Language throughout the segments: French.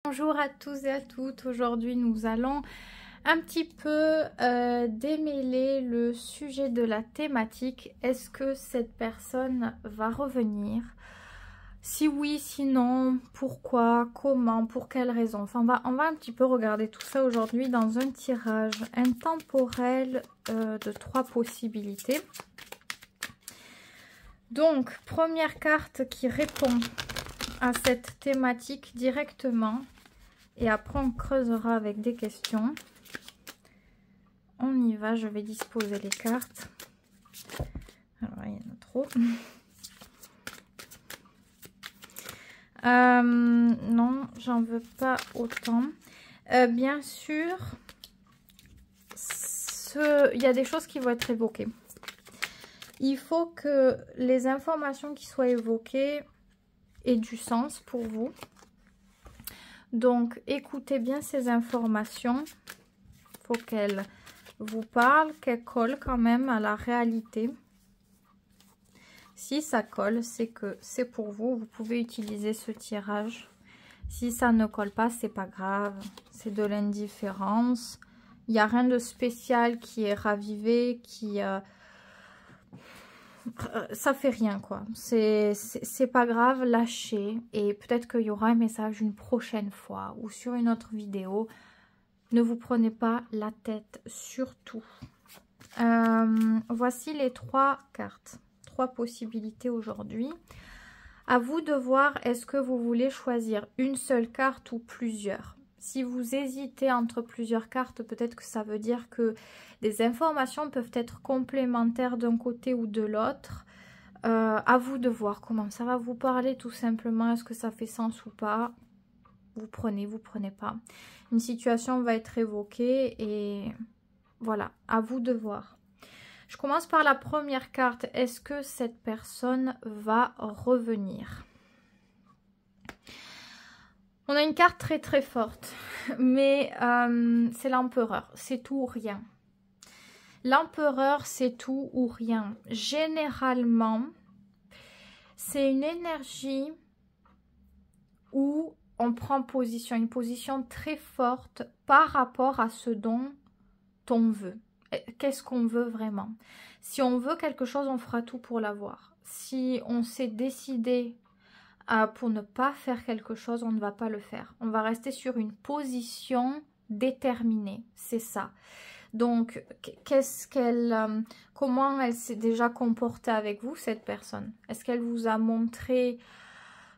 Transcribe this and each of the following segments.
Bonjour à tous et à toutes, aujourd'hui nous allons un petit peu démêler le sujet de la thématique. Est-ce que cette personne va revenir? Si oui, sinon, pourquoi, comment, pour quelles raisons? Enfin, on va un petit peu regarder tout ça aujourd'hui dans un tirage intemporel de 3 possibilités. Donc, première carte qui répond à cette thématique directement. Et après, on creusera avec des questions. On y va, je vais disposer les cartes. Alors, il y en a trop. Non, j'en veux pas autant. Bien sûr, il y a des choses qui vont être évoquées. Il faut que les informations qui soient évoquées aient du sens pour vous. Donc, écoutez bien ces informations. Il faut qu'elles vous parlent, qu'elles collent quand même à la réalité. Si ça colle, c'est que c'est pour vous. Vous pouvez utiliser ce tirage. Si ça ne colle pas, c'est pas grave. C'est de l'indifférence. Il n'y a rien de spécial qui est ravivé, qui... ça fait rien, quoi. C'est pas grave, lâchez. Et peut-être qu'il y aura un message une prochaine fois ou sur une autre vidéo. Ne vous prenez pas la tête, surtout. Voici les 3 cartes. 3 possibilités aujourd'hui. À vous de voir, est-ce que vous voulez choisir une seule carte ou plusieurs? Si vous hésitez entre plusieurs cartes, peut-être que ça veut dire que des informations peuvent être complémentaires d'un côté ou de l'autre. À vous de voir comment ça va vous parler tout simplement. Est-ce que ça fait sens ou pas? Vous prenez pas. Une situation va être évoquée et voilà, à vous de voir. Je commence par la première carte. Est-ce que cette personne va revenir? On a une carte très très forte, mais c'est l'empereur, c'est tout ou rien. L'empereur, c'est tout ou rien. Généralement, c'est une énergie où on prend position, une position très forte par rapport à ce dont on veut. Qu'est-ce qu'on veut vraiment? Si on veut quelque chose, on fera tout pour l'avoir. Si on s'est décidé pour ne pas faire quelque chose, on ne va pas le faire. On va rester sur une position déterminée, c'est ça. Donc, comment elle s'est déjà comportée avec vous, cette personne? Est-ce qu'elle vous a montré,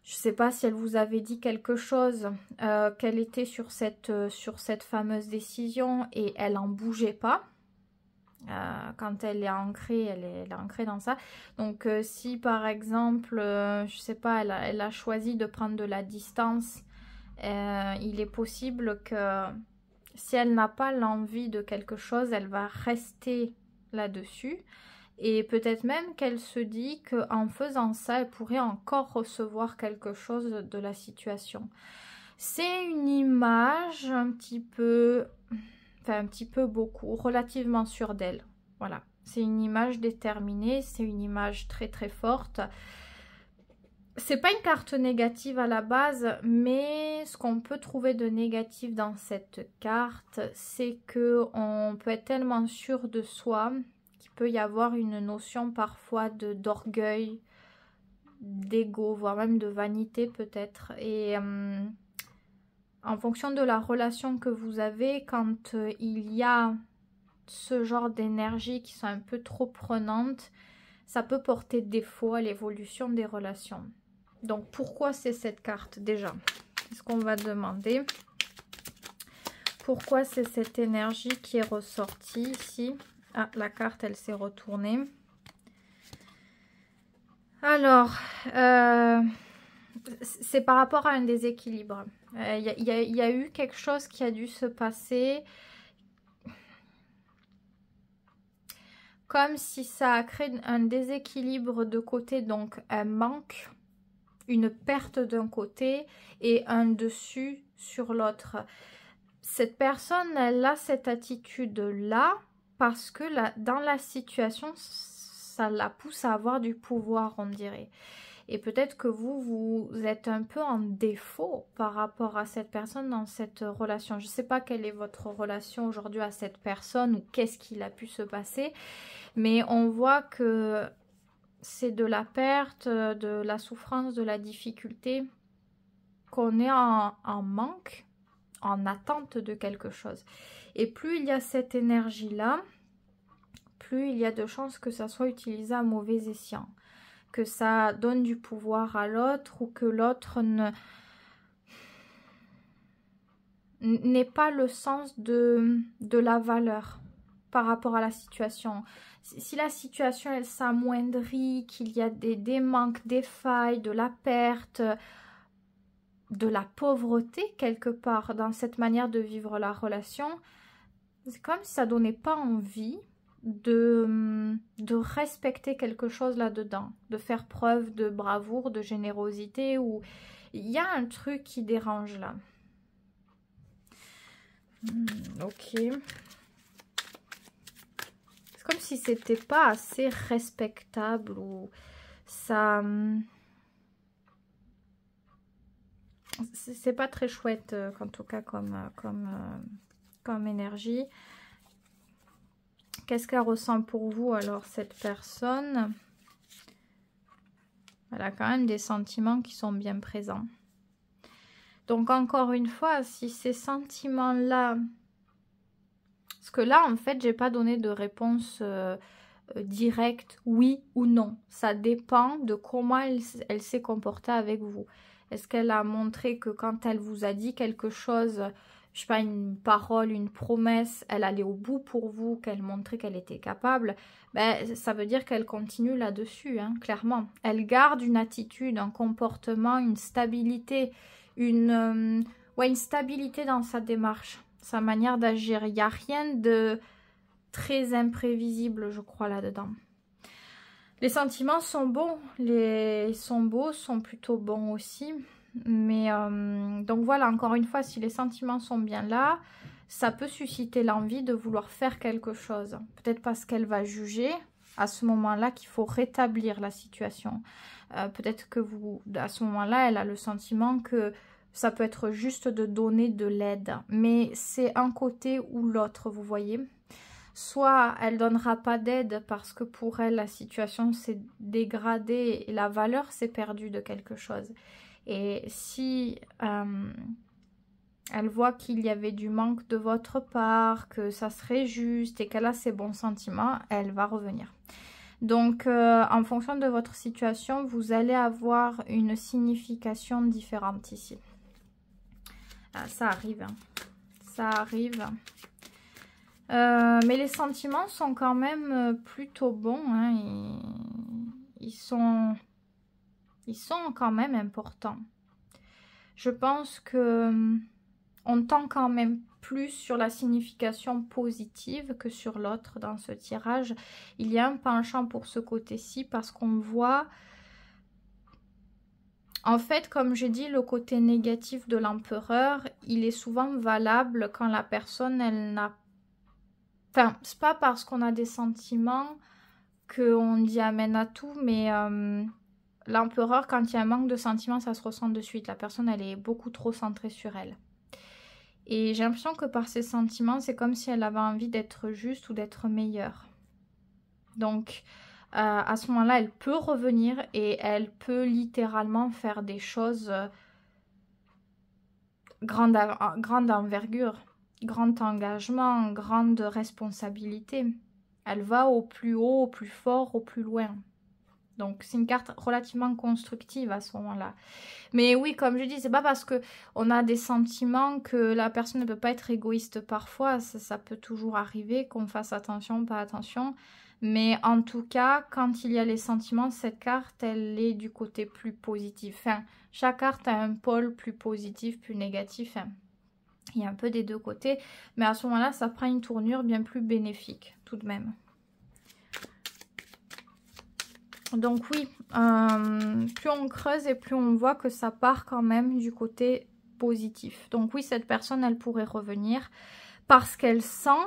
je ne sais pas si elle vous avait dit quelque chose, qu'elle était sur cette fameuse décision et elle n'en bougeait pas? Quand elle est ancrée, elle est ancrée dans ça. Donc, si par exemple, je sais pas, elle a choisi de prendre de la distance, il est possible que si elle n'a pas l'envie de quelque chose, elle va rester là-dessus. Et peut-être même qu'elle se dit qu'en faisant ça, elle pourrait encore recevoir quelque chose de la situation. C'est une image un petit peu... Enfin, un petit peu beaucoup, relativement sûre d'elle. Voilà, c'est une image déterminée, c'est une image très très forte. C'est pas une carte négative à la base, mais ce qu'on peut trouver de négatif dans cette carte, c'est que on peut être tellement sûr de soi qu'il peut y avoir une notion parfois d'orgueil, d'ego, voire même de vanité peut-être. Et en fonction de la relation que vous avez, quand il y a ce genre d'énergie qui sont un peu trop prenantes, ça peut porter défaut à l'évolution des relations. Donc, pourquoi c'est cette carte déjà? C'est ce qu'on va demander. Pourquoi c'est cette énergie qui est ressortie ici? Ah, la carte, elle s'est retournée. Alors, c'est par rapport à un déséquilibre. Il y a eu quelque chose qui a dû se passer, comme si ça a créé un déséquilibre de côté, donc un manque, une perte d'un côté et un dessus sur l'autre. Cette personne, elle a cette attitude-là parce que dans la situation, ça la pousse à avoir du pouvoir, on dirait. Et peut-être que vous êtes un peu en défaut par rapport à cette personne dans cette relation. Je ne sais pas quelle est votre relation aujourd'hui à cette personne ou qu'est-ce qu'il a pu se passer. Mais on voit que c'est de la perte, de la souffrance, de la difficulté, qu'on est en manque, en attente de quelque chose. Et plus il y a cette énergie-là, plus il y a de chances que ça soit utilisé à mauvais escient. Que ça donne du pouvoir à l'autre ou que l'autre n'ait pas le sens de la valeur par rapport à la situation. Si la situation elle s'amoindrit, qu'il y a des manques, des failles, de la perte, de la pauvreté quelque part dans cette manière de vivre la relation, c'est comme si ça donnait pas envie de respecter quelque chose là-dedans, de faire preuve de bravoure, de générosité, ou il y a un truc qui dérange là. Ok. C'est comme si c'était pas assez respectable ou ça... C'est pas très chouette en tout cas comme énergie. Qu'est-ce qu'elle ressent pour vous alors cette personne? Elle a quand même des sentiments qui sont bien présents. Donc encore une fois, si ces sentiments-là... Parce que là en fait j'ai pas donné de réponse directe, oui ou non. Ça dépend de comment elle s'est comportée avec vous. Est-ce qu'elle a montré que quand elle vous a dit quelque chose... je sais pas, une parole, une promesse, elle allait au bout pour vous, qu'elle montrait qu'elle était capable, ben, ça veut dire qu'elle continue là-dessus, hein, clairement. Elle garde une attitude, un comportement, une stabilité, une stabilité dans sa démarche, sa manière d'agir. Il n'y a rien de très imprévisible, je crois, là-dedans. Les sentiments sont bons, sont beaux, sont plutôt bons aussi. Mais donc voilà, encore une fois, si les sentiments sont bien là, ça peut susciter l'envie de vouloir faire quelque chose. Peut-être parce qu'elle va juger à ce moment-là qu'il faut rétablir la situation. Peut-être que à ce moment-là, elle a le sentiment que ça peut être juste de donner de l'aide. Mais c'est un côté ou l'autre, vous voyez. Soit elle donnera pas d'aide parce que pour elle, la situation s'est dégradée et la valeur s'est perdue de quelque chose. Et si elle voit qu'il y avait du manque de votre part, que ça serait juste et qu'elle a ses bons sentiments, elle va revenir. Donc, en fonction de votre situation, vous allez avoir une signification différente ici. Ah, ça arrive, hein. Ça arrive. Mais les sentiments sont quand même plutôt bons, hein. Ils sont quand même importants. Je pense que on tend quand même plus sur la signification positive que sur l'autre dans ce tirage. Il y a un penchant pour ce côté-ci parce qu'on voit... En fait, comme j'ai dit, le côté négatif de l'empereur, il est souvent valable quand la personne, elle n'a... Enfin, c'est pas parce qu'on a des sentiments qu'on dit amen à tout, mais... l'empereur, quand il y a un manque de sentiments, ça se ressent de suite. La personne, elle est beaucoup trop centrée sur elle. Et j'ai l'impression que par ses sentiments, c'est comme si elle avait envie d'être juste ou d'être meilleure. Donc, à ce moment-là, elle peut revenir et elle peut littéralement faire des choses grande envergure, grand engagement, grande responsabilité. Elle va au plus haut, au plus fort, au plus loin. Donc, c'est une carte relativement constructive à ce moment-là. Mais oui, comme je dis, c'est pas parce qu'on a des sentiments que la personne ne peut pas être égoïste parfois. Ça peut toujours arriver, qu'on fasse attention, pas attention. Mais en tout cas, quand il y a les sentiments, cette carte, elle est du côté plus positif. Enfin, chaque carte a un pôle plus positif, plus négatif. Enfin, il y a un peu des deux côtés. Mais à ce moment-là, ça prend une tournure bien plus bénéfique, tout de même. Donc oui, plus on creuse et plus on voit que ça part quand même du côté positif. Donc oui, cette personne, elle pourrait revenir parce qu'elle sent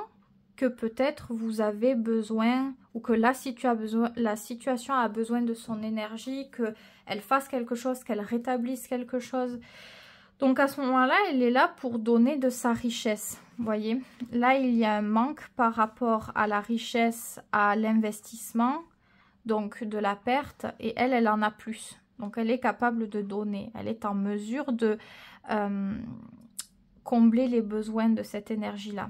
que peut-être vous avez besoin, ou que la situation a besoin de son énergie, qu'elle fasse quelque chose, qu'elle rétablisse quelque chose. Donc à ce moment-là, elle est là pour donner de sa richesse. Vous voyez, là il y a un manque par rapport à la richesse, à l'investissement, donc de la perte, et elle, elle en a plus. Donc elle est capable de donner, elle est en mesure de combler les besoins de cette énergie-là.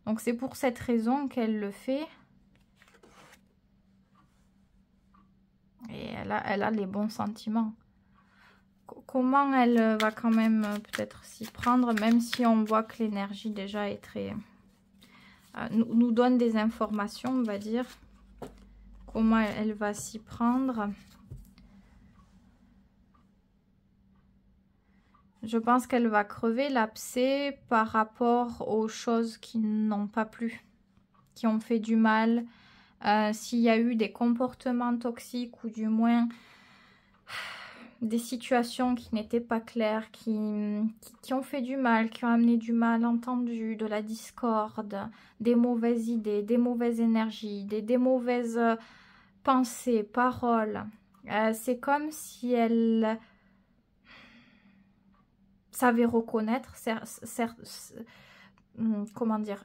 Donc c'est pour cette raison qu'elle le fait. Et elle a les bons sentiments. Comment elle va quand même peut-être s'y prendre, même si on voit que l'énergie déjà est très... nous donne des informations, on va dire. Comment elle va s'y prendre. Je pense qu'elle va crever l'abcès par rapport aux choses qui n'ont pas plu, qui ont fait du mal. S'il y a eu des comportements toxiques ou du moins des situations qui n'étaient pas claires, qui ont fait du mal, qui ont amené du malentendu, de la discorde, des mauvaises idées, des mauvaises énergies, des mauvaises pensées, paroles. C'est comme si elle savait reconnaître, comment dire,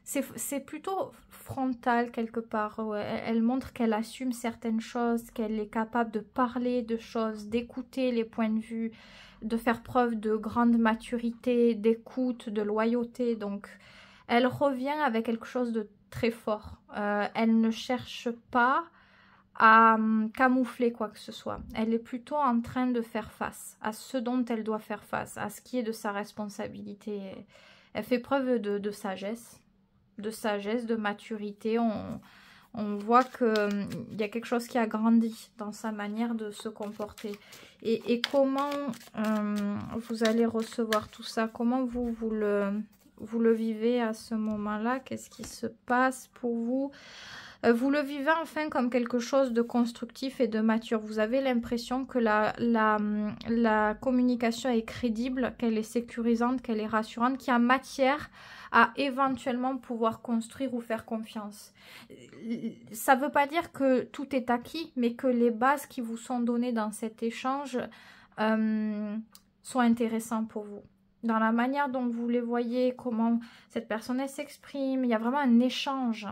c'est plutôt frontal quelque part. Elle montre qu'elle assume certaines choses, qu'elle est capable de parler de choses, d'écouter les points de vue, de faire preuve de grande maturité, d'écoute, de loyauté. Donc, elle revient avec quelque chose de très fort. Elle ne cherche pas à camoufler quoi que ce soit. Elle est plutôt en train de faire face à ce dont elle doit faire face, à ce qui est de sa responsabilité. Elle fait preuve de sagesse, de maturité. On voit qu'il y a quelque chose qui a grandi dans sa manière de se comporter. Et comment vous allez recevoir tout ça? Comment vous le vivez à ce moment-là? Qu'est-ce qui se passe pour vous? Vous le vivez enfin comme quelque chose de constructif et de mature. Vous avez l'impression que la communication est crédible, qu'elle est sécurisante, qu'elle est rassurante, qu'il y a matière à éventuellement pouvoir construire ou faire confiance. Ça ne veut pas dire que tout est acquis, mais que les bases qui vous sont données dans cet échange sont intéressantes pour vous. Dans la manière dont vous les voyez, comment cette personne s'exprime, il y a vraiment un échange.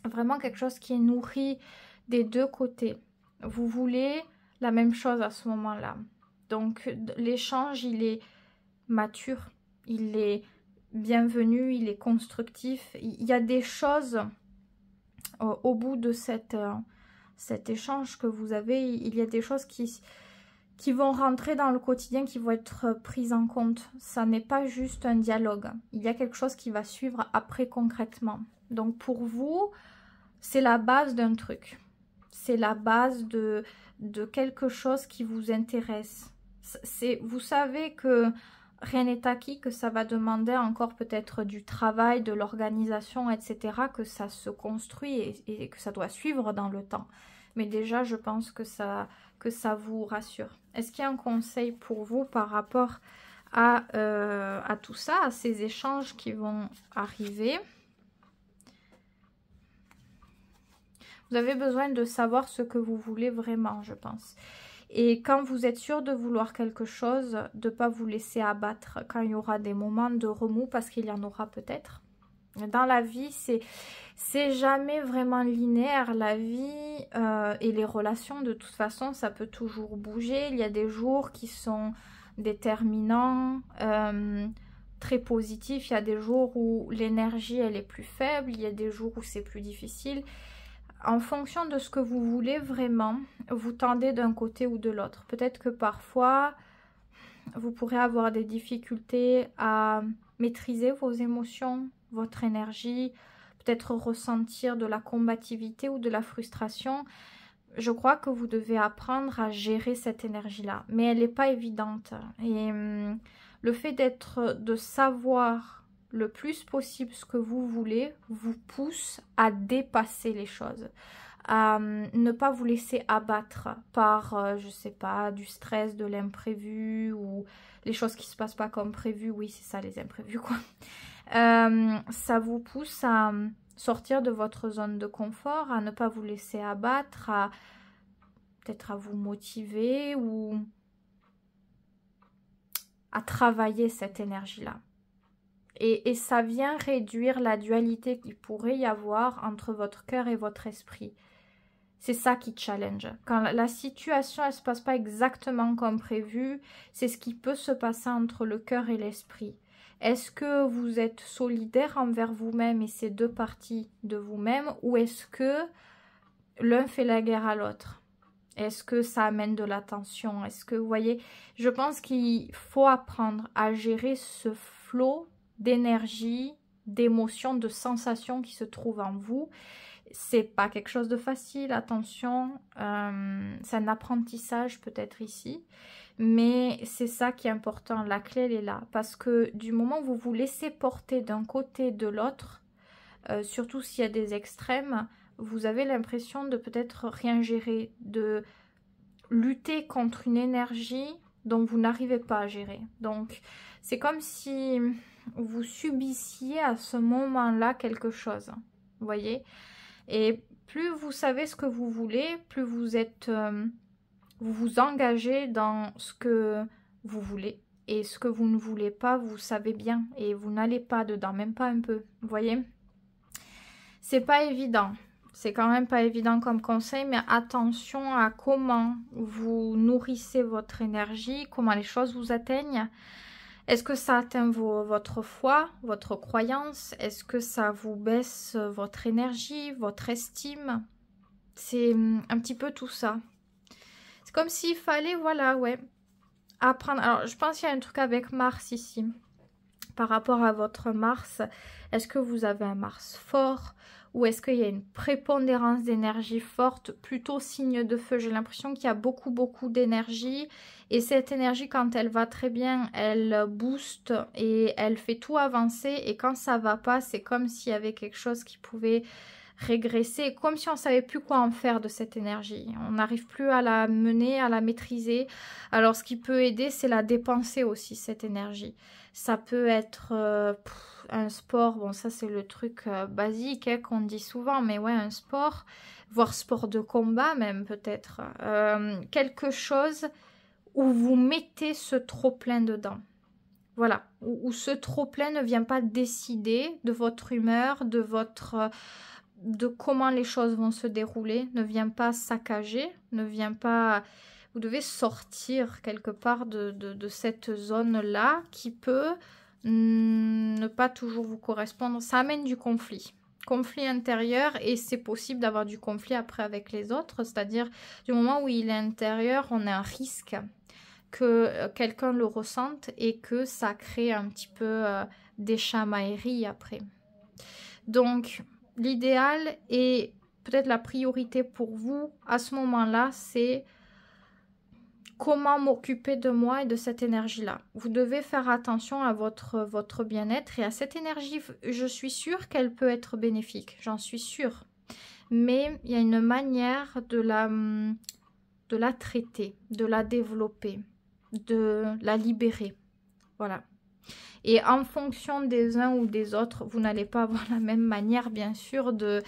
Vraiment quelque chose qui est nourri des deux côtés. Vous voulez la même chose à ce moment-là. Donc l'échange, il est mature, il est bienvenu, il est constructif. Il y a des choses au bout de cet échange que vous avez, il y a des choses qui vont rentrer dans le quotidien, qui vont être prises en compte. Ça n'est pas juste un dialogue. Il y a quelque chose qui va suivre après concrètement. Donc pour vous, c'est la base d'un truc. C'est la base de quelque chose qui vous intéresse. Vous savez que rien n'est acquis, que ça va demander encore peut-être du travail, de l'organisation, etc. Que ça se construit et que ça doit suivre dans le temps. Mais déjà, je pense que ça vous rassure. Est-ce qu'il y a un conseil pour vous par rapport à tout ça, à ces échanges qui vont arriver ? Vous avez besoin de savoir ce que vous voulez vraiment, je pense. Et quand vous êtes sûr de vouloir quelque chose, de ne pas vous laisser abattre quand il y aura des moments de remous, parce qu'il y en aura peut-être. Dans la vie, c'est jamais vraiment linéaire. La vie et les relations, de toute façon, ça peut toujours bouger. Il y a des jours qui sont déterminants, très positifs. Il y a des jours où l'énergie, elle est plus faible. Il y a des jours où c'est plus difficile. En fonction de ce que vous voulez vraiment, vous tendez d'un côté ou de l'autre. Peut-être que parfois, vous pourrez avoir des difficultés à maîtriser vos émotions, votre énergie, peut-être ressentir de la combativité ou de la frustration. Je crois que vous devez apprendre à gérer cette énergie-là, mais elle n'est pas évidente. Et le fait de savoir le plus possible ce que vous voulez vous pousse à dépasser les choses, à ne pas vous laisser abattre par, je sais pas, du stress, de l'imprévu ou les choses qui se passent pas comme prévu. Oui, c'est ça les imprévus quoi. Ça vous pousse à sortir de votre zone de confort, à ne pas vous laisser abattre, à peut-être à vous motiver ou à travailler cette énergie-là. Et ça vient réduire la dualité qu'il pourrait y avoir entre votre cœur et votre esprit. C'est ça qui challenge. Quand la situation ne se passe pas exactement comme prévu, c'est ce qui peut se passer entre le cœur et l'esprit. Est-ce que vous êtes solidaire envers vous-même et ces deux parties de vous-même, ou est-ce que l'un fait la guerre à l'autre? Est-ce que ça amène de la tension? Est-ce que, vous voyez, je pense qu'il faut apprendre à gérer ce flot d'énergie, d'émotions, de sensations qui se trouvent en vous. C'est pas quelque chose de facile, attention, c'est un apprentissage peut-être ici, mais c'est ça qui est important, la clé elle est là, parce que du moment où vous vous laissez porter d'un côté de l'autre, surtout s'il y a des extrêmes, vous avez l'impression de peut-être rien gérer, de lutter contre une énergie dont vous n'arrivez pas à gérer. Donc c'est comme si vous subissiez à ce moment-là quelque chose, vous voyez. Et plus vous savez ce que vous voulez, plus vous êtes, vous vous engagez dans ce que vous voulez. Et ce que vous ne voulez pas, vous savez bien. Et vous n'allez pas dedans, même pas un peu. Vous voyez? C'est pas évident. C'est quand même pas évident comme conseil, mais attention à comment vous nourrissez votre énergie, comment les choses vous atteignent. Est-ce que ça atteint votre foi, votre croyance? Est-ce que ça vous baisse votre énergie, votre estime? C'est un petit peu tout ça. C'est comme s'il fallait, voilà, ouais, apprendre. Alors, je pense qu'il y a un truc avec Mars ici. Par rapport à votre Mars, est-ce que vous avez un Mars fort? Ou est-ce qu'il y a une prépondérance d'énergie forte, plutôt signe de feu? J'ai l'impression qu'il y a beaucoup d'énergie. Et cette énergie, quand elle va très bien, elle booste et elle fait tout avancer. Et quand ça va pas, c'est comme s'il y avait quelque chose qui pouvait régresser. Comme si on ne savait plus quoi en faire de cette énergie. On n'arrive plus à la mener, à la maîtriser. Alors ce qui peut aider, c'est la dépenser aussi, cette énergie. Ça peut être un sport, bon ça c'est le truc basique hein, qu'on dit souvent, mais ouais un sport, voire sport de combat même peut-être. Quelque chose où vous mettez ce trop-plein dedans. Voilà, où ce trop-plein ne vient pas décider de votre humeur, de comment les choses vont se dérouler, ne vient pas saccager, ne vient pas... Vous devez sortir quelque part de cette zone-là qui peut ne pas toujours vous correspondre. Ça amène du conflit intérieur et c'est possible d'avoir du conflit après avec les autres. C'est-à-dire du moment où il est intérieur, on a un risque que quelqu'un le ressente et que ça crée un petit peu des chamailleries après. Donc l'idéal et peut-être la priorité pour vous à ce moment-là, c'est comment m'occuper de moi et de cette énergie-là. Vous devez faire attention à votre bien-être et à cette énergie. Je suis sûre qu'elle peut être bénéfique, j'en suis sûre. Mais il y a une manière de la traiter, de la développer, de la libérer. Voilà. Et en fonction des uns ou des autres, vous n'allez pas avoir la même manière, bien sûr, de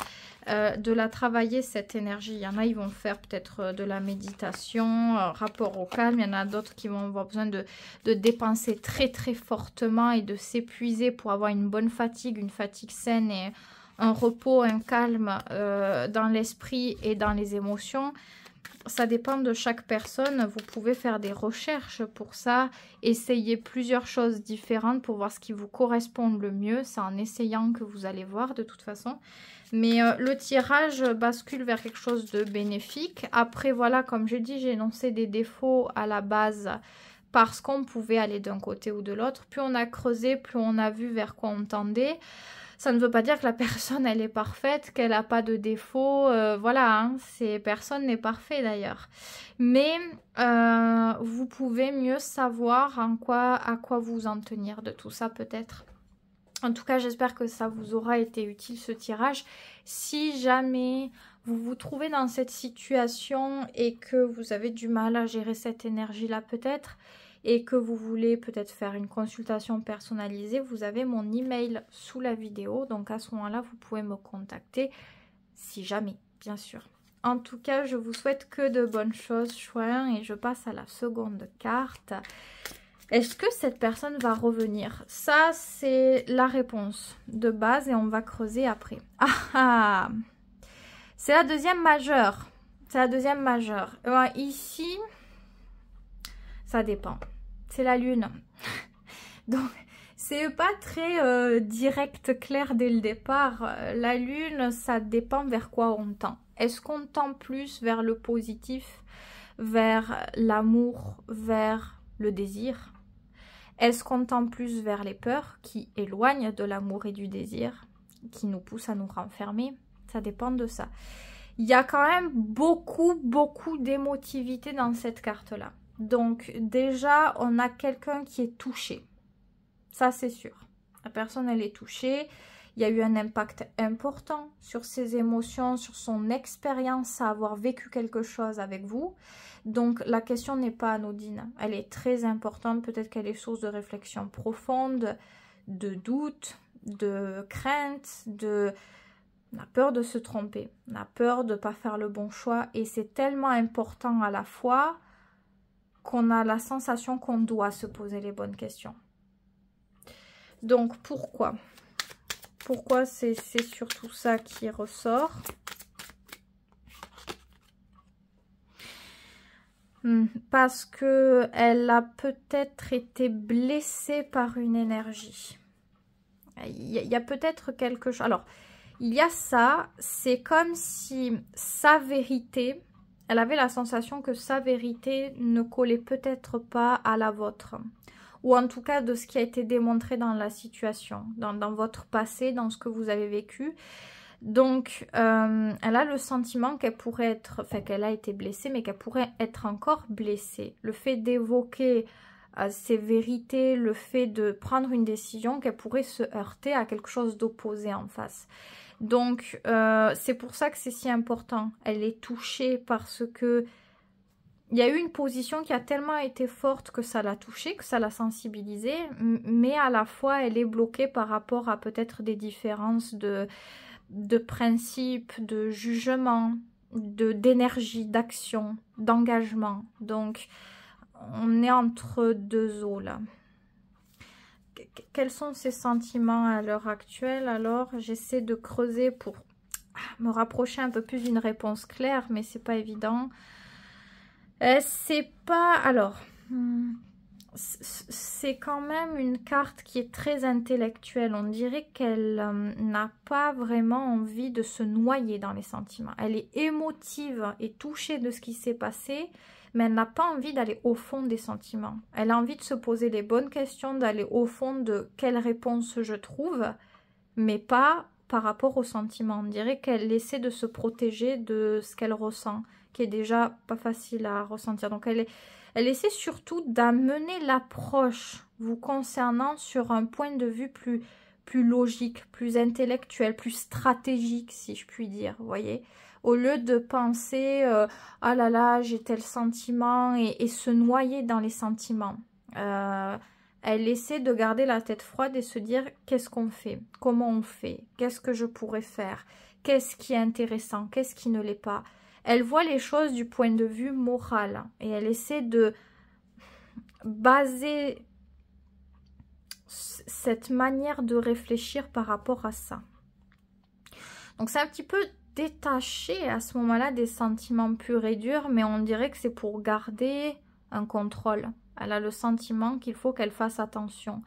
la travailler, cette énergie. Il y en a, ils vont faire peut-être de la méditation, rapport au calme. Il y en a d'autres qui vont avoir besoin de dépenser très, très fortement et de s'épuiser pour avoir une bonne fatigue, une fatigue saine et un repos, un calme dans l'esprit et dans les émotions. Ça dépend de chaque personne. Vous pouvez faire des recherches pour ça, essayer plusieurs choses différentes pour voir ce qui vous correspond le mieux. C'est en essayant que vous allez voir de toute façon. Mais le tirage bascule vers quelque chose de bénéfique. Après, voilà, comme je dis, j'ai énoncé des défauts à la base parce qu'on pouvait aller d'un côté ou de l'autre. Plus on a creusé, plus on a vu vers quoi on tendait. Ça ne veut pas dire que la personne, elle est parfaite, qu'elle n'a pas de défaut. Voilà, hein, personne n'est parfait d'ailleurs. Mais vous pouvez mieux savoir à quoi vous en tenir de tout ça peut-être. En tout cas, j'espère que ça vous aura été utile ce tirage. Si jamais vous vous trouvez dans cette situation et que vous avez du mal à gérer cette énergie-là peut-être, et que vous voulez peut-être faire une consultation personnalisée, vous avez mon email sous la vidéo. Donc à ce moment-là, vous pouvez me contacter si jamais, bien sûr. En tout cas, je vous souhaite que de bonnes choses, Chouin, et je passe à la seconde carte. Est-ce que cette personne va revenir? Ça, c'est la réponse de base et on va creuser après. Ah ah! C'est la deuxième majeure. C'est la deuxième majeure. Ici, ça dépend. C'est la lune. Donc, c'est pas très direct, clair dès le départ. La lune, ça dépend vers quoi on tend. Est-ce qu'on tend plus vers le positif, vers l'amour, vers le désir? Est-ce qu'on tend plus vers les peurs qui éloignent de l'amour et du désir, qui nous poussent à nous renfermer? Ça dépend de ça. Il y a quand même beaucoup d'émotivité dans cette carte-là. Donc déjà, on a quelqu'un qui est touché. Ça, c'est sûr. La personne, elle est touchée. Il y a eu un impact important sur ses émotions, sur son expérience à avoir vécu quelque chose avec vous. Donc, la question n'est pas anodine. Elle est très importante. Peut-être qu'elle est source de réflexion profonde, de doute, de crainte, On a peur de se tromper. On a peur de ne pas faire le bon choix. Et c'est tellement important à la fois qu'on a la sensation qu'on doit se poser les bonnes questions. Donc, pourquoi? Pourquoi c'est surtout ça qui ressort? Parce qu'elle a peut-être été blessée par une énergie. Il y a peut-être quelque chose... Alors, il y a ça, c'est comme si sa vérité... Elle avait la sensation que sa vérité ne collait peut-être pas à la vôtre. Ou en tout cas de ce qui a été démontré dans la situation, dans votre passé, dans ce que vous avez vécu. Donc, elle a le sentiment qu'elle pourrait être... Enfin, qu'elle a été blessée, mais qu'elle pourrait être encore blessée. Le fait d'évoquer ses vérités, le fait de prendre une décision, qu'elle pourrait se heurter à quelque chose d'opposé en face. Donc, c'est pour ça que c'est si important. Elle est touchée parce que il y a eu une position qui a tellement été forte que ça l'a touchée, que ça l'a sensibilisée, mais à la fois, elle est bloquée par rapport à peut-être des différences de principes, de jugement, d'énergie, d'action, d'engagement. Donc, on est entre deux eaux là. Quels sont ses sentiments à l'heure actuelle? Alors, j'essaie de creuser pour me rapprocher un peu plus d'une réponse claire, mais c'est pas évident. C'est pas... Alors, c'est quand même une carte qui est très intellectuelle. On dirait qu'elle n'a pas vraiment envie de se noyer dans les sentiments. Elle est émotive et touchée de ce qui s'est passé, mais elle n'a pas envie d'aller au fond des sentiments. Elle a envie de se poser les bonnes questions, d'aller au fond de quelle réponse je trouve, mais pas par rapport aux sentiments. On dirait qu'elle essaie de se protéger de ce qu'elle ressent, qui est déjà pas facile à ressentir. Donc elle essaie surtout d'amener l'approche vous concernant sur un point de vue plus logique, plus intellectuel, plus stratégique, si je puis dire, vous voyez. Au lieu de penser ah là là, j'ai tel sentiment et se noyer dans les sentiments. Elle essaie de garder la tête froide et se dire qu'est-ce qu'on fait, comment on fait, qu'est-ce que je pourrais faire, qu'est-ce qui est intéressant, qu'est-ce qui ne l'est pas. Elle voit les choses du point de vue moral et elle essaie de baser cette manière de réfléchir par rapport à ça. Donc c'est un petit peu détaché à ce moment-là des sentiments purs et durs, mais on dirait que c'est pour garder un contrôle. Elle a le sentiment qu'il faut qu'elle fasse attention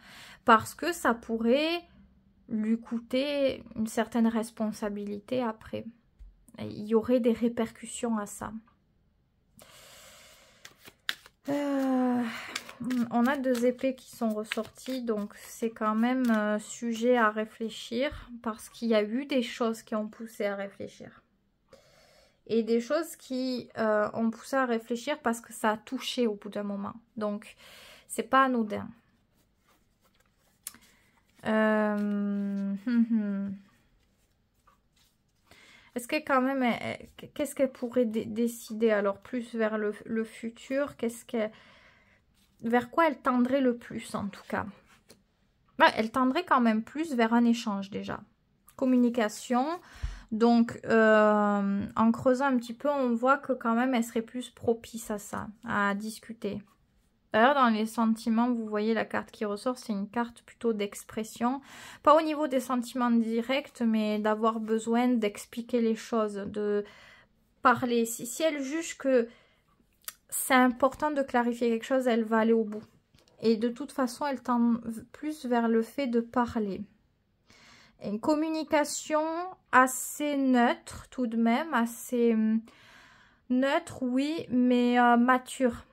parce que ça pourrait lui coûter une certaine responsabilité après. Il y aurait des répercussions à ça. On a 2 épées qui sont ressorties, donc c'est quand même sujet à réfléchir parce qu'il y a eu des choses qui ont poussé à réfléchir. Et des choses qui ont poussé à réfléchir parce que ça a touché au bout d'un moment. Donc, c'est pas anodin. Est-ce qu'elle quand même, qu'est-ce qu'elle pourrait décider alors plus vers le futur? Vers quoi elle tendrait le plus en tout cas? Ouais, elle tendrait quand même plus vers un échange déjà. Communication. Donc, en creusant un petit peu, on voit que quand même, elle serait plus propice à ça, à discuter. D'ailleurs, dans les sentiments, vous voyez la carte qui ressort, c'est une carte plutôt d'expression. Pas au niveau des sentiments directs, mais d'avoir besoin d'expliquer les choses, de parler. Si elle juge que c'est important de clarifier quelque chose, elle va aller au bout. Et de toute façon, elle tend plus vers le fait de parler. Une communication assez neutre tout de même, assez neutre, oui, mais mature,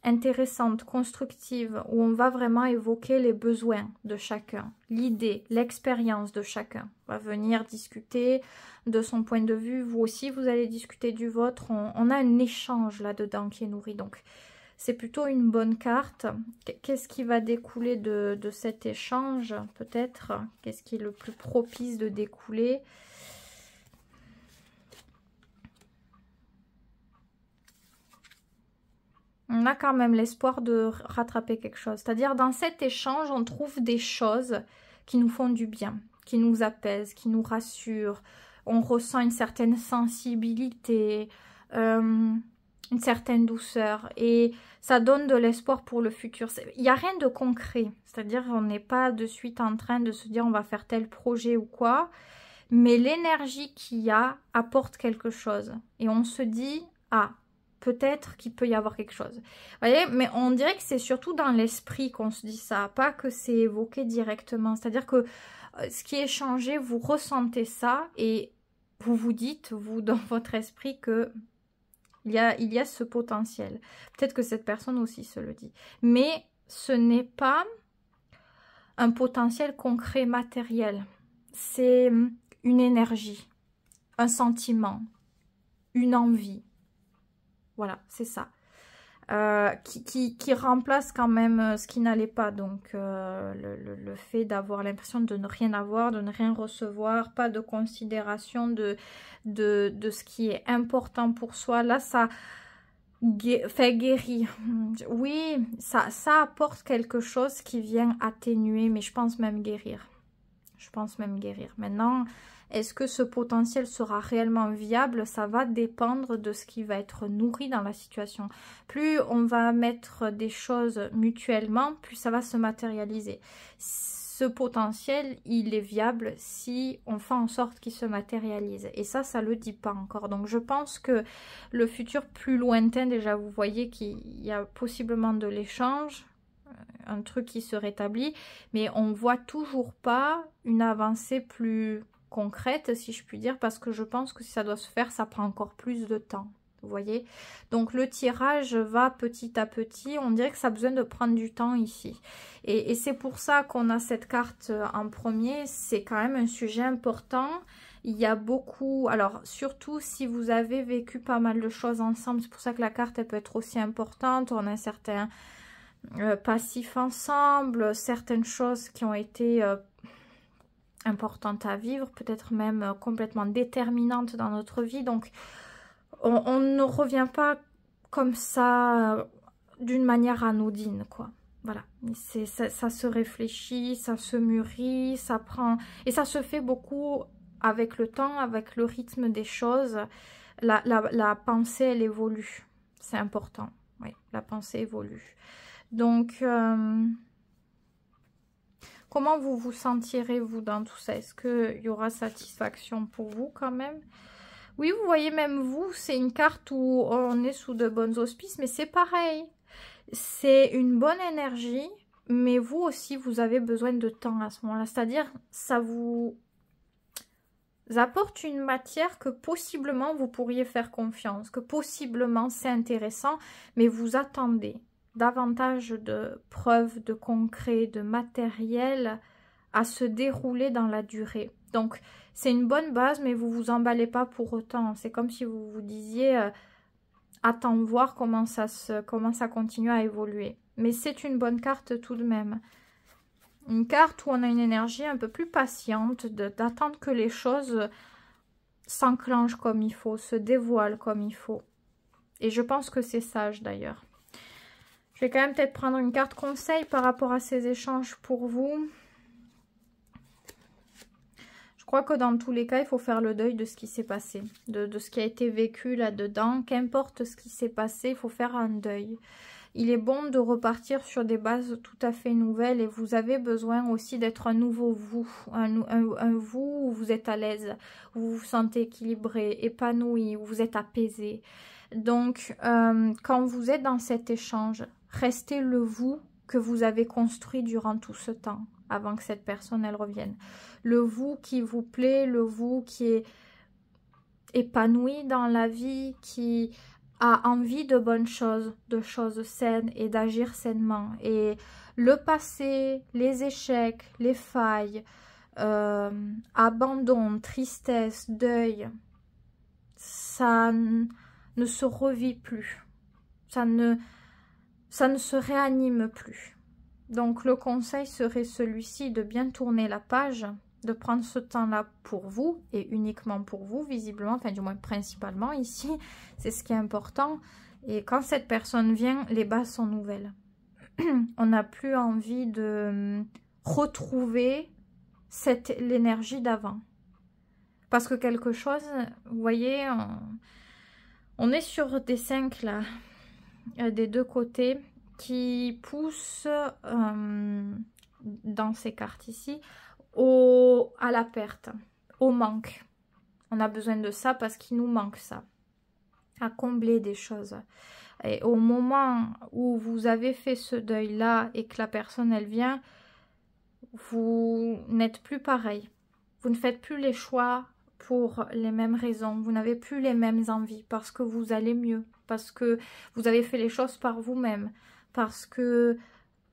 intéressante, constructive, où on va vraiment évoquer les besoins de chacun, l'idée, l'expérience de chacun. On va venir discuter de son point de vue, vous aussi vous allez discuter du vôtre, on a un échange là-dedans qui est nourri, donc c'est plutôt une bonne carte. Qu'est-ce qui va découler de cet échange, peut-être? Qu'est-ce qui est le plus propice de découler? On a quand même l'espoir de rattraper quelque chose. C'est-à-dire, dans cet échange, on trouve des choses qui nous font du bien, qui nous apaisent, qui nous rassurent. On ressent une certaine sensibilité, une certaine douceur, et ça donne de l'espoir pour le futur. Il n'y a rien de concret, c'est-à-dire on n'est pas de suite en train de se dire on va faire tel projet ou quoi, mais l'énergie qu'il y a apporte quelque chose, et on se dit, ah, peut-être qu'il peut y avoir quelque chose. Vous voyez, mais on dirait que c'est surtout dans l'esprit qu'on se dit ça, pas que c'est évoqué directement, c'est-à-dire que ce qui est échangé, vous ressentez ça, et vous vous dites, vous, dans votre esprit, que il y a ce potentiel. Peut-être que cette personne aussi se le dit. Mais ce n'est pas un potentiel concret, matériel. C'est une énergie, un sentiment, une envie. Voilà, c'est ça. Qui remplace quand même ce qui n'allait pas. Donc, le fait d'avoir l'impression de ne rien avoir, de ne rien recevoir, pas de considération de ce qui est important pour soi. Là, ça fait guérir. Oui, ça apporte quelque chose qui vient atténuer, mais je pense même guérir. Je pense même guérir. Maintenant, est-ce que ce potentiel sera réellement viable? Ça va dépendre de ce qui va être nourri dans la situation. Plus on va mettre des choses mutuellement, plus ça va se matérialiser. Ce potentiel, il est viable si on fait en sorte qu'il se matérialise. Et ça le dit pas encore. Donc je pense que le futur plus lointain, déjà vous voyez qu'il y a possiblement de l'échange, un truc qui se rétablit, mais on voit toujours pas une avancée plus concrète, si je puis dire, parce que je pense que si ça doit se faire, ça prend encore plus de temps. Vous voyez, donc le tirage va petit à petit, on dirait que ça a besoin de prendre du temps ici, et c'est pour ça qu'on a cette carte en premier. C'est quand même un sujet important. Il y a beaucoup, alors surtout si vous avez vécu pas mal de choses ensemble, c'est pour ça que la carte elle peut être aussi importante. On a certains passifs ensemble, certaines choses qui ont été importantes à vivre, peut-être même complètement déterminantes dans notre vie. Donc on ne revient pas comme ça d'une manière anodine, quoi. Voilà, ça se réfléchit, ça se mûrit, ça prend... Et ça se fait beaucoup avec le temps, avec le rythme des choses. La pensée, elle évolue. C'est important, oui, la pensée évolue. Donc, comment vous vous sentirez, vous, dans tout ça? Est-ce qu'il y aura satisfaction pour vous, quand même? Oui, vous voyez, même vous, c'est une carte où on est sous de bons auspices, mais c'est pareil. C'est une bonne énergie, mais vous aussi, vous avez besoin de temps à ce moment-là. C'est-à-dire, ça vous apporte une matière que possiblement vous pourriez faire confiance, que possiblement c'est intéressant, mais vous attendez davantage de preuves, de concret, de matériel à se dérouler dans la durée. Donc, c'est une bonne base, mais vous vous emballez pas pour autant. C'est comme si vous vous disiez attends voir comment ça continue à évoluer. Mais c'est une bonne carte tout de même. Une carte où on a une énergie un peu plus patiente, d'attendre que les choses s'enclenche comme il faut, se dévoile comme il faut. Et je pense que c'est sage d'ailleurs. Je vais quand même peut-être prendre une carte conseil par rapport à ces échanges pour vous. Je crois que dans tous les cas, il faut faire le deuil de ce qui s'est passé, de ce qui a été vécu là-dedans. Qu'importe ce qui s'est passé, il faut faire un deuil. Il est bon de repartir sur des bases tout à fait nouvelles et vous avez besoin aussi d'être un nouveau vous, un vous où vous êtes à l'aise, où vous vous sentez équilibré, épanoui, où vous êtes apaisé. Donc, quand vous êtes dans cet échange, restez le vous que vous avez construit durant tout ce temps, avant que cette personne, elle revienne. Le vous qui vous plaît, le vous qui est épanoui dans la vie, qui a envie de bonnes choses, de choses saines et d'agir sainement. Et le passé, les échecs, les failles, abandon, tristesse, deuil, ça ne se revit plus. Ça ne se réanime plus. Donc le conseil serait celui-ci, de bien tourner la page, de prendre ce temps-là pour vous, et uniquement pour vous, visiblement, enfin du moins principalement ici, c'est ce qui est important. Et quand cette personne vient, les bases sont nouvelles. On n'a plus envie de retrouver l'énergie d'avant. Parce que quelque chose, vous voyez, on est sur des 5 là, des deux côtés, qui poussent dans ces cartes ici, à la perte, au manque. On a besoin de ça parce qu'il nous manque ça, à combler des choses. Et au moment où vous avez fait ce deuil-là et que la personne, elle vient, vous n'êtes plus pareil. Vous ne faites plus les choix pour les mêmes raisons. Vous n'avez plus les mêmes envies parce que vous allez mieux, parce que vous avez fait les choses par vous-même, parce que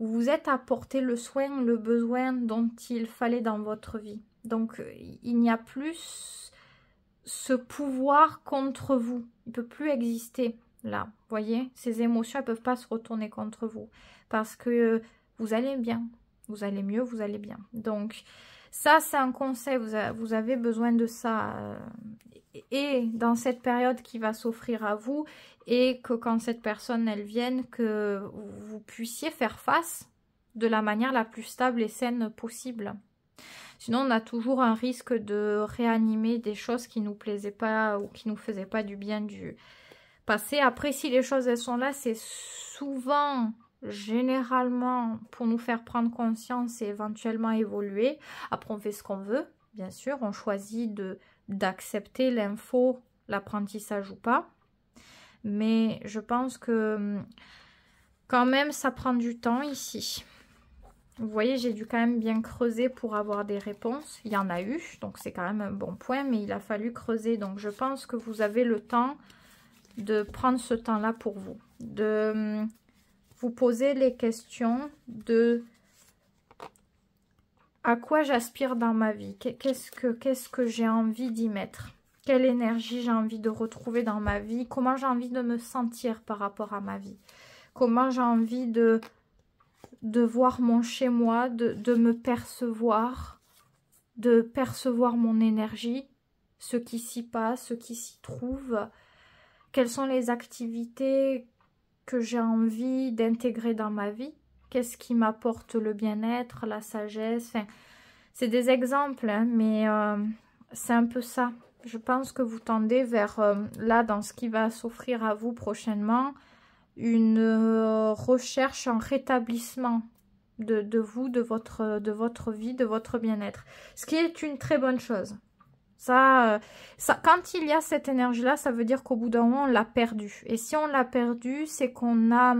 vous vous êtes apporté le soin, le besoin dont il fallait dans votre vie. Donc, il n'y a plus ce pouvoir contre vous. Il ne peut plus exister là. Vous voyez, ces émotions, elles ne peuvent pas se retourner contre vous. Parce que vous allez bien. Vous allez mieux, vous allez bien. Donc, ça, c'est un conseil. Vous avez besoin de ça. Et dans cette période qui va s'offrir à vous, et que quand cette personne, elle vienne, que vous puissiez faire face de la manière la plus stable et saine possible. Sinon, on a toujours un risque de réanimer des choses qui ne nous plaisaient pas ou qui ne nous faisaient pas du bien du passé. Après, si les choses, elles sont là, c'est souvent, généralement, pour nous faire prendre conscience et éventuellement évoluer. Après, on fait ce qu'on veut, bien sûr. On choisit d'accepter l'info, l'apprentissage ou pas. Mais je pense que quand même, ça prend du temps ici. Vous voyez, j'ai dû quand même bien creuser pour avoir des réponses. Il y en a eu, donc c'est quand même un bon point, mais il a fallu creuser. Donc je pense que vous avez le temps de prendre ce temps-là pour vous. De vous poser les questions de à quoi j'aspire dans ma vie. Qu'est-ce que j'ai envie d'y mettre? Quelle énergie j'ai envie de retrouver dans ma vie? Comment j'ai envie de me sentir par rapport à ma vie? Comment j'ai envie de voir mon chez-moi, de me percevoir, de percevoir mon énergie, ce qui s'y passe, ce qui s'y trouve? Quelles sont les activités que j'ai envie d'intégrer dans ma vie? Qu'est-ce qui m'apporte le bien-être, la sagesse? Enfin, c'est des exemples, hein, mais c'est un peu ça. Je pense que vous tendez vers, là, dans ce qui va s'offrir à vous prochainement, une recherche en rétablissement de vous, de votre vie, de votre bien-être. Ce qui est une très bonne chose. Ça, quand il y a cette énergie-là, ça veut dire qu'au bout d'un moment, on l'a perdue. Et si on l'a perdue, c'est qu'on a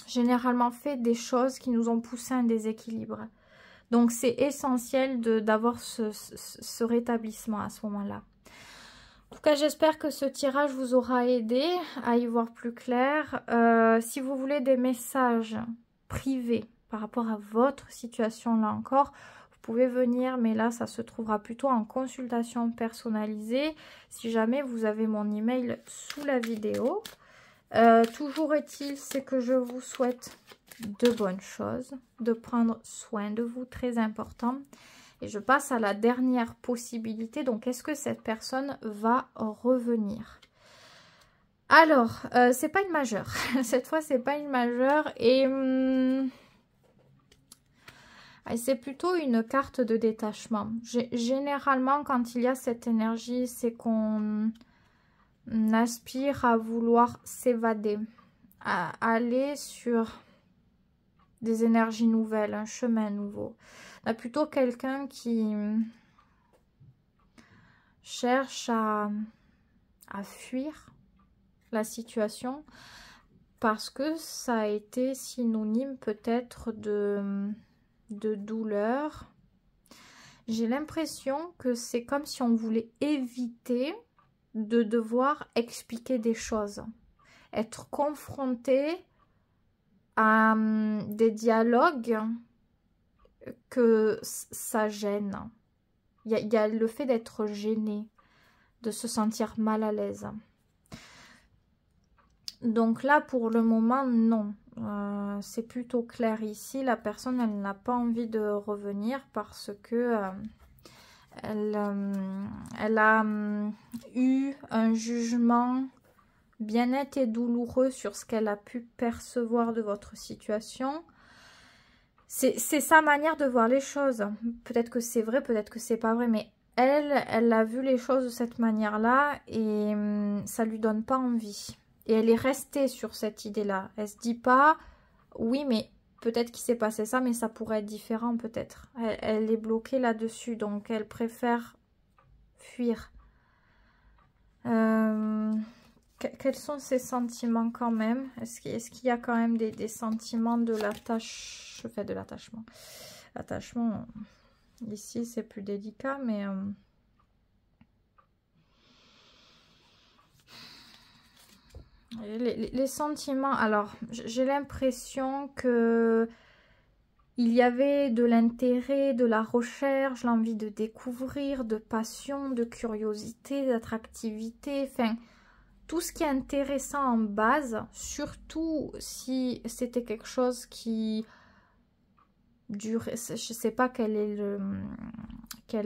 généralement fait des choses qui nous ont poussé à un déséquilibre. Donc, c'est essentiel d'avoir ce rétablissement à ce moment-là. En tout cas, j'espère que ce tirage vous aura aidé à y voir plus clair. Si vous voulez des messages privés par rapport à votre situation, là encore, vous pouvez venir, mais là, ça se trouvera plutôt en consultation personnalisée. Si jamais vous avez mon email sous la vidéo. Toujours est-il, c'est que je vous souhaite de bonnes choses, de prendre soin de vous, très important. Et je passe à la dernière possibilité. Donc, est-ce que cette personne va revenir? Alors, c'est pas une majeure. Cette fois, c'est pas une majeure. Et c'est plutôt une carte de détachement. Généralement, quand il y a cette énergie, c'est qu'on aspire à vouloir s'évader, à aller sur des énergies nouvelles, un chemin nouveau. On a plutôt quelqu'un qui cherche à fuir la situation parce que ça a été synonyme peut-être de douleur. J'ai l'impression que c'est comme si on voulait éviter de devoir expliquer des choses, être confronté à des dialogues que ça gêne. Il y a le fait d'être gêné, de se sentir mal à l'aise. Donc là, pour le moment, non. C'est plutôt clair ici. La personne, elle n'a pas envie de revenir parce que elle a eu un jugement bien net et douloureux sur ce qu'elle a pu percevoir de votre situation. C'est sa manière de voir les choses. Peut-être que c'est vrai, peut-être que c'est pas vrai, mais elle a vu les choses de cette manière-là et ça lui donne pas envie. Et elle est restée sur cette idée-là. Elle se dit pas, oui, mais peut-être qu'il s'est passé ça, mais ça pourrait être différent peut-être. Elle est bloquée là-dessus, donc elle préfère fuir. Quels sont ses sentiments quand même? Est-ce qu'il y a quand même des sentiments de l'attachement? Enfin, de l'attachement. L'attachement, ici, c'est plus délicat, mais... Les sentiments, alors, j'ai l'impression que il y avait de l'intérêt, de la recherche, l'envie de découvrir, de passion, de curiosité, d'attractivité, enfin... Tout ce qui est intéressant en base, surtout si c'était quelque chose qui durait, je ne sais pas quelle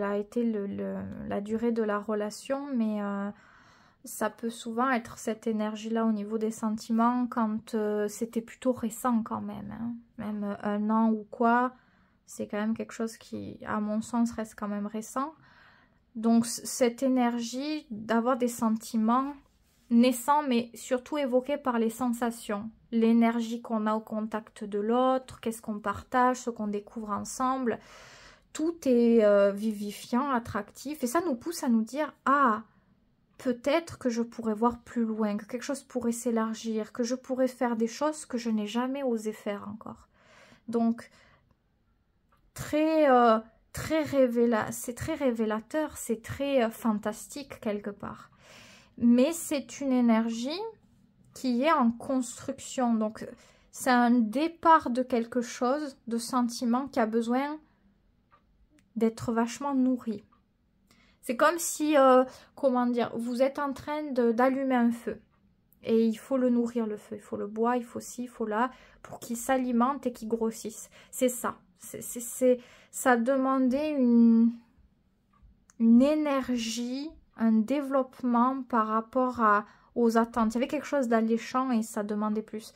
a été la durée de la relation, mais ça peut souvent être cette énergie-là au niveau des sentiments quand c'était plutôt récent quand même. Hein. Même 1 an ou quoi, c'est quand même quelque chose qui, à mon sens, reste quand même récent. Donc cette énergie d'avoir des sentiments naissant, mais surtout évoqué par les sensations, l'énergie qu'on a au contact de l'autre, qu'est-ce qu'on partage, ce qu'on découvre ensemble, tout est vivifiant, attractif, et ça nous pousse à nous dire, ah, peut-être que je pourrais voir plus loin, que quelque chose pourrait s'élargir, que je pourrais faire des choses que je n'ai jamais osé faire encore. Donc, c'est très révélateur, c'est très fantastique quelque part. Mais c'est une énergie qui est en construction. Donc, c'est un départ de quelque chose, de sentiment qui a besoin d'être vachement nourri. C'est comme si, comment dire, vous êtes en train d'allumer un feu. Et il faut le nourrir, le feu. Il faut le bois, il faut ci, il faut là, pour qu'il s'alimente et qu'il grossisse. C'est ça. Ça demandait une énergie, un développement par rapport aux attentes. Il y avait quelque chose d'alléchant et ça demandait plus.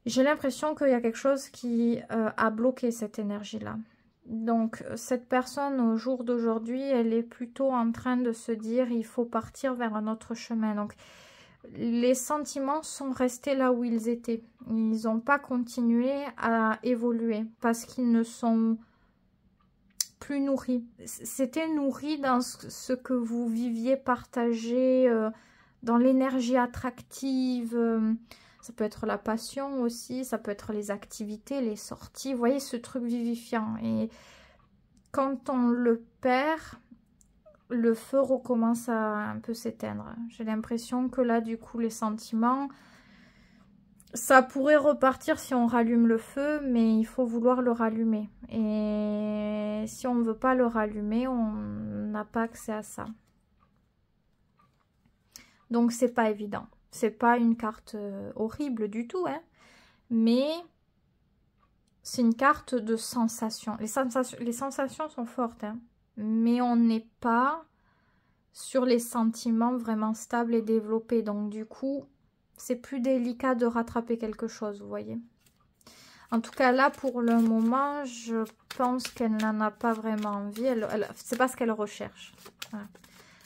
J'ai l'impression qu'il y a quelque chose qui a bloqué cette énergie-là. Donc, cette personne, au jour d'aujourd'hui, elle est plutôt en train de se dire il faut partir vers un autre chemin. Donc, les sentiments sont restés là où ils étaient. Ils n'ont pas continué à évoluer parce qu'ils ne sont plus nourris. C'était nourri dans ce que vous viviez partagé, dans l'énergie attractive. Ça peut être la passion aussi, ça peut être les activités, les sorties. Vous voyez ce truc vivifiant. Et quand on le perd, le feu recommence à un peu s'éteindre. J'ai l'impression que là, du coup, les sentiments, ça pourrait repartir si on rallume le feu, mais il faut vouloir le rallumer. Et si on ne veut pas le rallumer, on n'a pas accès à ça. Donc, c'est pas évident. C'est pas une carte horrible du tout, hein. Mais c'est une carte de sensations. Les sensations sont fortes, hein, mais on n'est pas sur les sentiments vraiment stables et développés. Donc du coup, c'est plus délicat de rattraper quelque chose, vous voyez. En tout cas, là, pour le moment, je pense qu'elle n'en a pas vraiment envie. C'est pas ce qu'elle recherche. Voilà.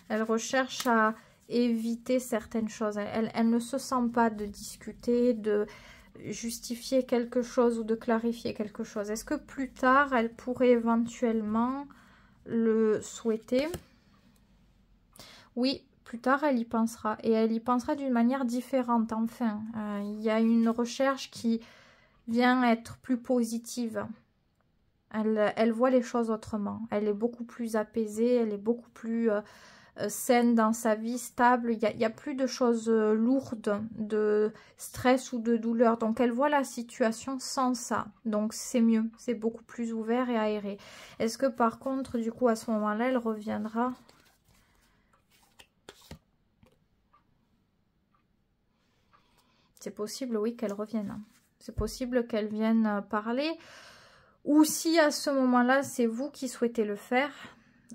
Elle recherche à éviter certaines choses. Elle ne se sent pas de discuter, de justifier quelque chose ou de clarifier quelque chose. Est-ce que plus tard, elle pourrait éventuellement le souhaiter? Oui, plus tard, elle y pensera. Et elle y pensera d'une manière différente, enfin. Il y a une recherche qui vient être plus positive. Elle voit les choses autrement. Elle est beaucoup plus apaisée, elle est beaucoup plus saine dans sa vie, stable. Il y a plus de choses lourdes, de stress ou de douleur. Donc, elle voit la situation sans ça. Donc, c'est mieux. C'est beaucoup plus ouvert et aéré. Est-ce que, par contre, du coup, à ce moment-là, elle reviendra? C'est possible, oui, qu'elle revienne. C'est possible qu'elle vienne parler. Ou si à ce moment-là, c'est vous qui souhaitez le faire,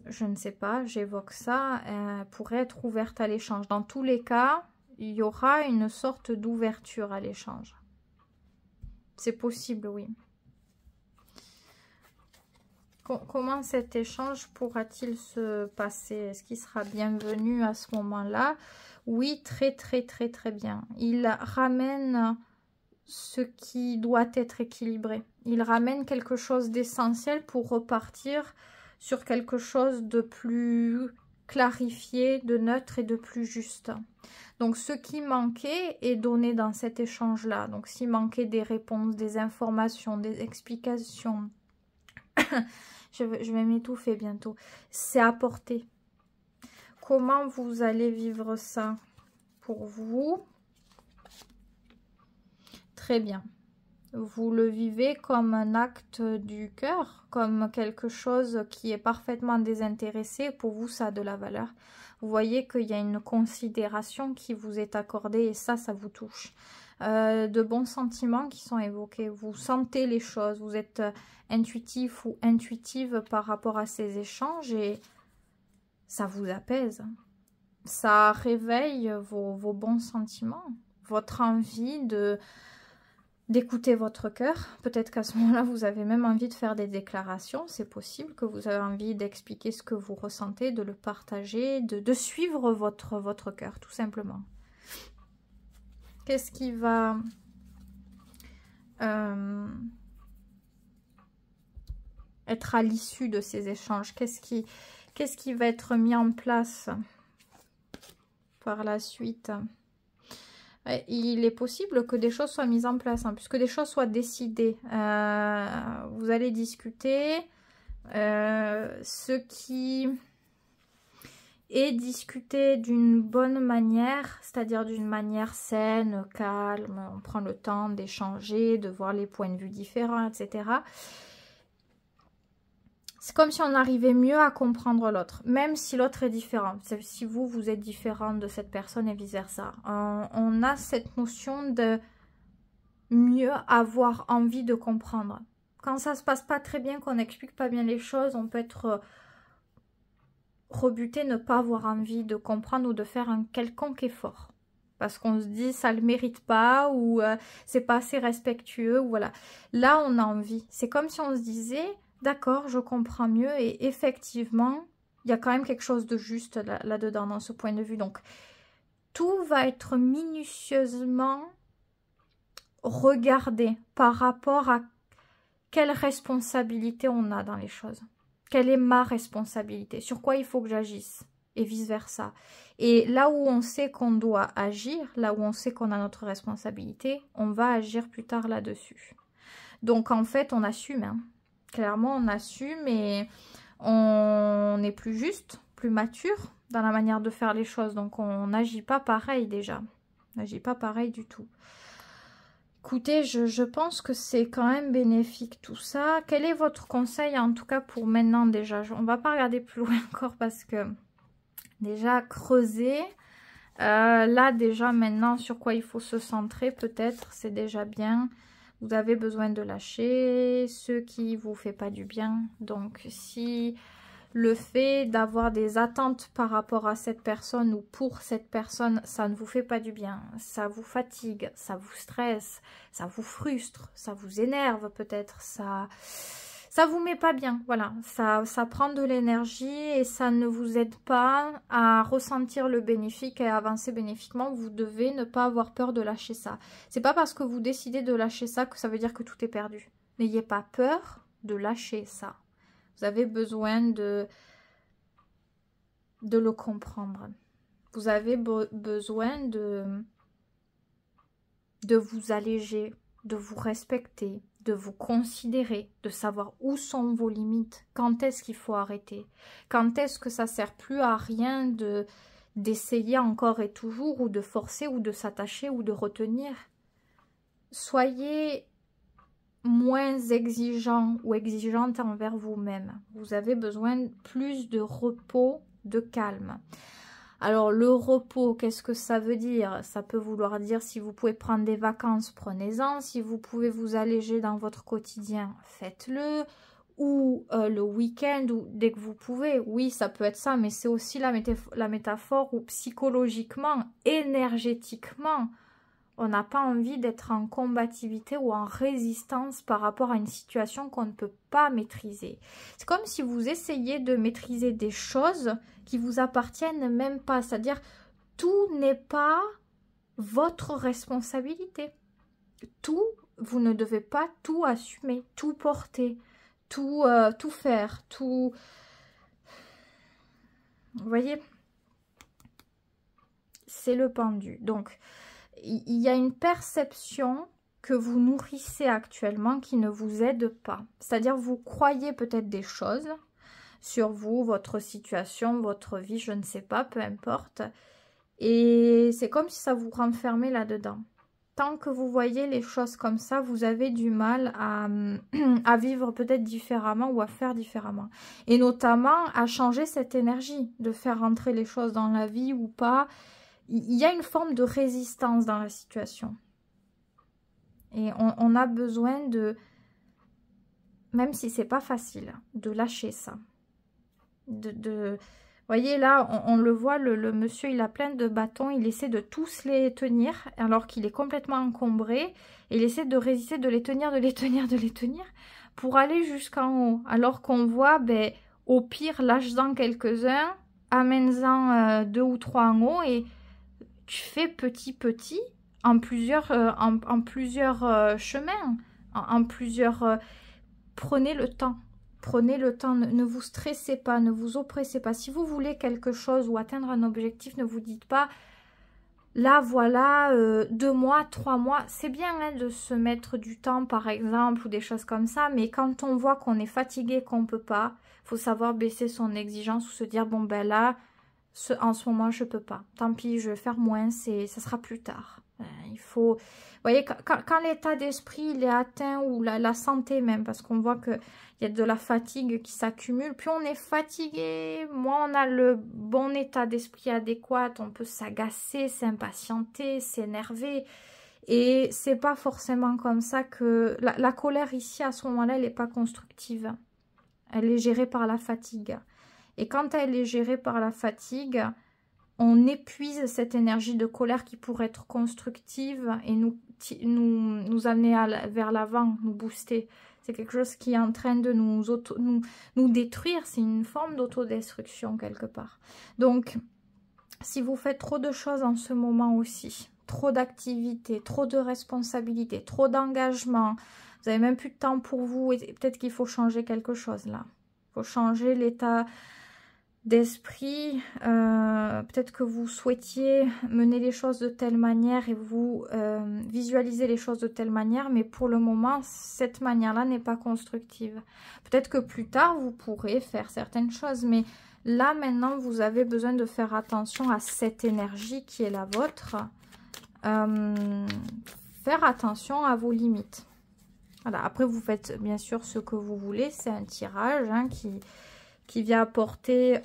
je ne sais pas, j'évoque ça, elle pourrait être ouverte à l'échange. Dans tous les cas, il y aura une sorte d'ouverture à l'échange. C'est possible, oui. Comment cet échange pourra-t-il se passer? Est-ce qu'il sera bienvenu à ce moment-là? Oui, très, très, très, très bien. Il ramène ce qui doit être équilibré. Il ramène quelque chose d'essentiel pour repartir sur quelque chose de plus clarifié, de neutre et de plus juste. Donc, ce qui manquait est donné dans cet échange-là. Donc, s'il manquait des réponses, des informations, des explications, je vais m'étouffer bientôt, c'est apporté. Comment vous allez vivre ça pour vous? Très bien. Vous le vivez comme un acte du cœur, comme quelque chose qui est parfaitement désintéressé. Pour vous, ça a de la valeur. Vous voyez qu'il y a une considération qui vous est accordée et ça vous touche. De bons sentiments qui sont évoqués. Vous sentez les choses, vous êtes intuitif ou intuitive par rapport à ces échanges et ça vous apaise. Ça réveille vos bons sentiments, votre envie d'écouter votre cœur. Peut-être qu'à ce moment-là, vous avez même envie de faire des déclarations. C'est possible que vous avez envie d'expliquer ce que vous ressentez, de le partager, de suivre votre cœur, tout simplement. Qu'est-ce qui va être à l'issue de ces échanges? Qu'est-ce qui va être mis en place par la suite? Il est possible que des choses soient mises en place, hein, puisque des choses soient décidées. Vous allez discuter. Ce qui est discuté d'une bonne manière, c'est-à-dire d'une manière saine, calme, on prend le temps d'échanger, de voir les points de vue différents, etc. C'est comme si on arrivait mieux à comprendre l'autre, même si l'autre est différent. Si vous êtes différent de cette personne et vice-versa. On a cette notion de mieux avoir envie de comprendre. Quand ça se passe pas très bien, qu'on n'explique pas bien les choses, on peut être rebuté, ne pas avoir envie de comprendre ou de faire un quelconque effort. Parce qu'on se dit ça le mérite pas ou c'est pas assez respectueux. Ou voilà. Là, on a envie. C'est comme si on se disait... D'accord, je comprends mieux et effectivement, il y a quand même quelque chose de juste là-dedans, dans ce point de vue. Donc, tout va être minutieusement regardé par rapport à quelle responsabilité on a dans les choses. Quelle est ma responsabilité? Sur quoi il faut que j'agisse? Et vice-versa. Et là où on sait qu'on doit agir, là où on sait qu'on a notre responsabilité, on va agir plus tard là-dessus. Donc, en fait, on assume, hein. Clairement, on assume et on est plus juste, plus mature dans la manière de faire les choses. Donc, on n'agit pas pareil déjà. On n'agit pas pareil du tout. Écoutez, je pense que c'est quand même bénéfique tout ça. Quel est votre conseil en tout cas pour maintenant déjà? On ne va pas regarder plus loin encore parce que déjà creuser. Là déjà maintenant sur quoi il faut se centrer peut-être, c'est déjà bien. Vous avez besoin de lâcher ce qui vous fait pas du bien. Donc, si le fait d'avoir des attentes par rapport à cette personne ou pour cette personne, ça ne vous fait pas du bien, ça vous fatigue, ça vous stresse, ça vous frustre, ça vous énerve peut-être, ça vous met pas bien, voilà, ça prend de l'énergie et ça ne vous aide pas à ressentir le bénéfique et à avancer bénéfiquement. Vous devez ne pas avoir peur de lâcher ça. C'est pas parce que vous décidez de lâcher ça que ça veut dire que tout est perdu. N'ayez pas peur de lâcher ça. Vous avez besoin de le comprendre. Vous avez besoin de vous alléger, de vous respecter, de vous considérer, de savoir où sont vos limites, quand est-ce qu'il faut arrêter, quand est-ce que ça sert plus à rien d'essayer encore et toujours, ou de forcer, ou de s'attacher, ou de retenir. Soyez moins exigeant ou exigeante envers vous-même. Vous avez besoin plus de repos, de calme. Alors le repos, qu'est-ce que ça veut dire? Ça peut vouloir dire si vous pouvez prendre des vacances, prenez-en. Si vous pouvez vous alléger dans votre quotidien, faites-le. Ou le week-end, ou dès que vous pouvez. Oui, ça peut être ça, mais c'est aussi la métaphore où psychologiquement, énergétiquement, on n'a pas envie d'être en combativité ou en résistance par rapport à une situation qu'on ne peut pas maîtriser. C'est comme si vous essayiez de maîtriser des choses qui vous appartiennent même pas. C'est-à-dire, tout n'est pas votre responsabilité. Tout, vous ne devez pas tout assumer, tout porter, tout faire, tout... Vous voyez? C'est le pendu. Donc, il y a une perception que vous nourrissez actuellement qui ne vous aide pas. C'est-à-dire, vous croyez peut-être des choses sur vous, votre situation, votre vie, je ne sais pas, peu importe. Et c'est comme si ça vous renfermait là-dedans. Tant que vous voyez les choses comme ça, vous avez du mal à vivre peut-être différemment ou à faire différemment. Et notamment à changer cette énergie, de faire rentrer les choses dans la vie ou pas. Il y a une forme de résistance dans la situation. Et on a besoin de, même si c'est pas facile, de lâcher ça. Vous voyez là, on le voit, le monsieur, il a plein de bâtons, il essaie de tous les tenir, alors qu'il est complètement encombré. Et il essaie de résister, de les tenir, pour aller jusqu'en haut. Alors qu'on voit, ben, au pire, lâche-en quelques-uns, amène-en 2 ou 3 en haut, et tu fais petit en plusieurs chemins, en plusieurs... prenez le temps. Prenez le temps, ne vous stressez pas, ne vous oppressez pas. Si vous voulez quelque chose ou atteindre un objectif, ne vous dites pas, là voilà, 2 mois, 3 mois. C'est bien hein, de se mettre du temps par exemple ou des choses comme ça, mais quand on voit qu'on est fatigué, qu'on ne peut pas, il faut savoir baisser son exigence ou se dire, bon ben là, en ce moment je peux pas. Tant pis, je vais faire moins, ça sera plus tard. Il faut... Vous voyez, quand l'état d'esprit il est atteint, ou la santé même, parce qu'on voit qu'il y a de la fatigue qui s'accumule, plus on est fatigué, moins on a le bon état d'esprit adéquat, on peut s'agacer, s'impatienter, s'énerver. Et c'est pas forcément comme ça que... La colère ici, à ce moment-là, elle n'est pas constructive. Elle est gérée par la fatigue. Et quand elle est gérée par la fatigue... on épuise cette énergie de colère qui pourrait être constructive et nous amener vers l'avant, nous booster. C'est quelque chose qui est en train de nous détruire. C'est une forme d'autodestruction quelque part. Donc, si vous faites trop de choses en ce moment aussi, trop d'activités, trop de responsabilités, trop d'engagement, vous n'avez même plus de temps pour vous, et peut-être qu'il faut changer quelque chose là. Il faut changer l'état d'esprit, peut-être que vous souhaitiez mener les choses de telle manière et vous visualisez les choses de telle manière, mais pour le moment, cette manière-là n'est pas constructive. Peut-être que plus tard, vous pourrez faire certaines choses, mais là, maintenant, vous avez besoin de faire attention à cette énergie qui est la vôtre. Faire attention à vos limites. Voilà. Après, vous faites bien sûr ce que vous voulez, c'est un tirage hein, qui vient apporter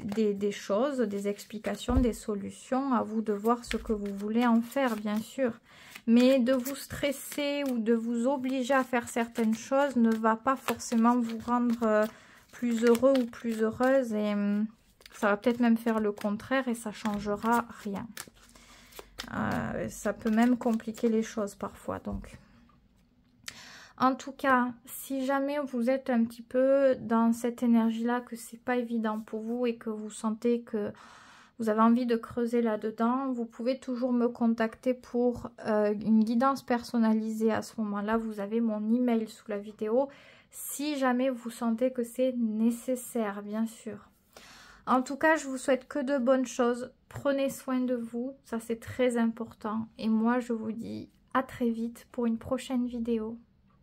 des choses, des explications, des solutions. À vous de voir ce que vous voulez en faire, bien sûr. Mais de vous stresser ou de vous obliger à faire certaines choses ne va pas forcément vous rendre plus heureux ou plus heureuse. Et ça va peut-être même faire le contraire et ça changera rien. Ça peut même compliquer les choses parfois. Donc, en tout cas, si jamais vous êtes un petit peu dans cette énergie-là, que c'est pas évident pour vous et que vous sentez que vous avez envie de creuser là-dedans, vous pouvez toujours me contacter pour une guidance personnalisée. À ce moment-là, vous avez mon email sous la vidéo, si jamais vous sentez que c'est nécessaire, bien sûr. En tout cas, je vous souhaite que de bonnes choses. Prenez soin de vous, ça c'est très important. Et moi, je vous dis à très vite pour une prochaine vidéo.